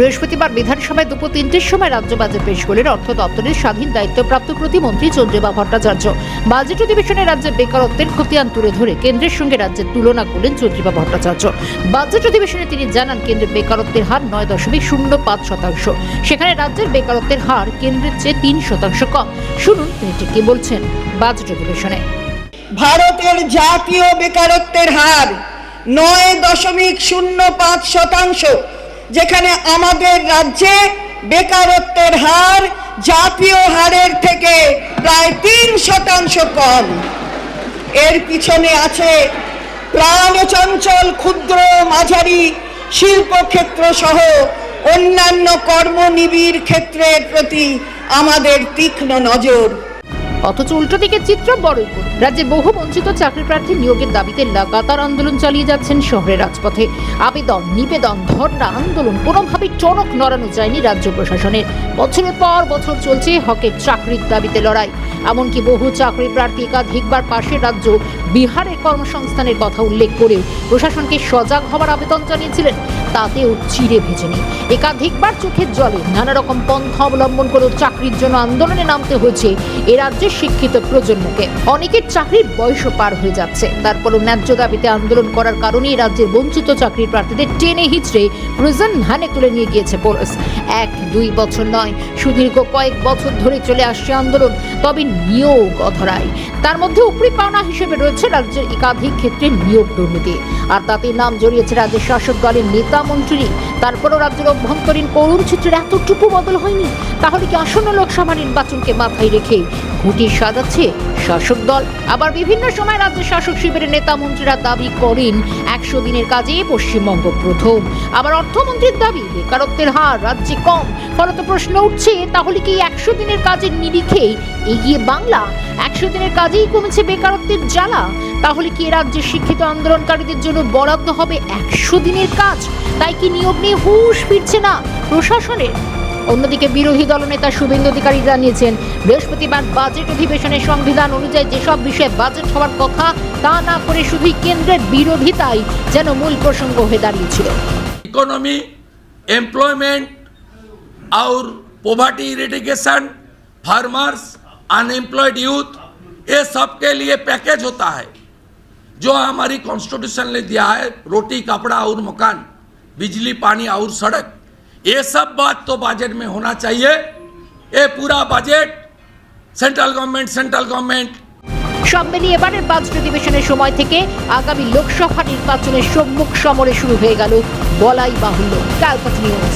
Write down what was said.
বৃহস্পতিবার বিধানসভায় দুপুর ৩টের সময় রাজ্য বাজেট পেশ করলেন অর্থ দপ্তরের স্বাধীন দায়িত্বপ্রাপ্ত প্রতিমন্ত্রী চন্দ্রিমা ভট্টাচার্য। বাজেট অধিবেশনে রাজ্যের বেকারত্বের খতিয়ান তুলে ধরে কেন্দ্রের সঙ্গে রাজ্যের তুলনা করলেন চন্দ্রিমা ভট্টাচার্য। বাজেট অধিবেশনে তিনি জানান, কেন্দ্রের বেকারত্বের হার ৯.০৫%, সেখানে রাজ্যের বেকারত্বের হার কেন্দ্রের চেয়ে ৩% কম। শুনুন তিনি ঠিক কি বলছেন বাজেট অধিবেশনে। ভারতের জাতীয় বেকারত্বের হার ৯.০৫%, যেখানে আমাদের রাজ্যে বেকারত্বের হার জাতীয় হারের থেকে প্রায় ৩% কম। এর পিছনে আছে প্রাণচঞ্চল ক্ষুদ্র মাঝারি শিল্পক্ষেত্র সহ অন্যান্য কর্মনিবিড় ক্ষেত্রের প্রতি আমাদের তীক্ষ্ণ নজর। অথচ উল্টো দিকে চিত্র বড়ই করুন। রাজ্যের বহু বঞ্চিত চাকরি প্রার্থী নিয়োগের দাবিতে লাগাতার আন্দোলন চালিয়ে যাচ্ছেন শহরের রাজপথে। আবেদন, নিবেদন, ধর্ণা, আন্দোলন কোনোভাবেই টনক নড়ানো যায়নি রাজ্য প্রশাসনের। বছরের পর বছর চলছে হকের চাকরির দাবিতে লড়াই। এমনকি বহু চাকরি প্রার্থী একাধিকবার পাশের রাজ্য বিহারের কর্মসংস্থানের কথা উল্লেখ করেও প্রশাসনকে সজাগ হওয়ার আবেদন জানিয়েছিলেন। তাতেও চিড়ে ভেজেনি। একাধিকবার চোখের জলে নানা রকম পন্থা অবলম্বন করেও চাকরির জন্য আন্দোলনে নামতে হয়েছে এ রাজ্যের শিক্ষিত প্রজন্মকে। অনেকের চাকরির বয়সও পার হয়ে যাচ্ছে, তারপরও ন্যায্য দাবিতে আন্দোলন করার কারণেই রাজ্যের বঞ্চিত চাকরি প্রার্থীদের টেনে হিচড়ে প্রিজন ভ্যানে তুলে নিয়ে গিয়েছে পুলিশ। ১-২ বছর নয়, সুদীর্ঘ কয়েক বছর ধরে চলে আসছে আন্দোলন। তবে নিয়োগ অধরাই। তার মধ্যে উপরি পাওনা হিসেবে রয়েছে রাজ্যের একাধিক ক্ষেত্রে নিয়োগ দুর্নীতি, আর তাতে নাম জড়িয়েছে রাজ্যের শাসক দলের নেতা মন্ত্রী। তারপরও রাজ্যের অভ্যন্তরীণ করুণ চিত্রের এতটুকু বদল হয়নি। তাহলে কি আসন্ন লোকসভা নির্বাচনকে মাথায় রেখে ঘুঁটি সাজাচ্ছে শাসক দল? আবার বিভিন্ন সময় রাজ্যের শাসক শিবিরের নেতা মন্ত্রীরা দাবি করেন ১০০ দিনের কাজে পশ্চিমবঙ্গ প্রথম। আবার অর্থমন্ত্রীর দাবি বেকারত্বের হার রাজ্যে কম। ফলত প্রশ্ন উঠছে, তাহলে কি ১০০ দিনের কাজের নিরিখে এগিয়ে বাংলা? ১০০ দিনের কাজেই কমেছে বেকারত্বের জ্বালা? তাহলে কি রাজ্যের শিক্ষিত আন্দোলনকারীদের জন্য বরাদ্দ হবে ১০০ দিনের কাজ? তাই কি নিয়োগ নিয়ে হুঁশ ফিরছে না প্রশাসনের? অন্যদিকে বিরোধী দলনেতা শুভেন্দু অধিকারী জানিয়েছেন, বৃহস্পতিবার বাজেট অধিবেশনে সংবিধান অনুযায়ী যেসব বিষয়ে বাজেট হওয়ার কথা তা না করে শুধুই কেন্দ্রের বিরোধিতাই যেন মূল প্রসঙ্গ হয়ে দাঁড়িয়েছিল। इकोनॉमी, एम्प्लॉयमेंट और poverty eradication, farmers, unemployed youth, ये सब के लिए पैकेज होता है जो हमारी कॉन्स्टिट्यूशन ने दिया है। रोटी, कपड़ा और मकान, बिजली, पानी और सड़क, ये सब बात तो बजट में होना चाहिए। ये पूरा बजट सेंट्रल गवर्नमेंट সব মিলিয়ে এবারের বাজেট অধিবেশনের সময় থেকে আগামী লোকসভা নির্বাচনের সম্মুখ সমরে শুরু হয়ে গেল বলাই বাহুল্য। ক্যালকাটা নিউজ।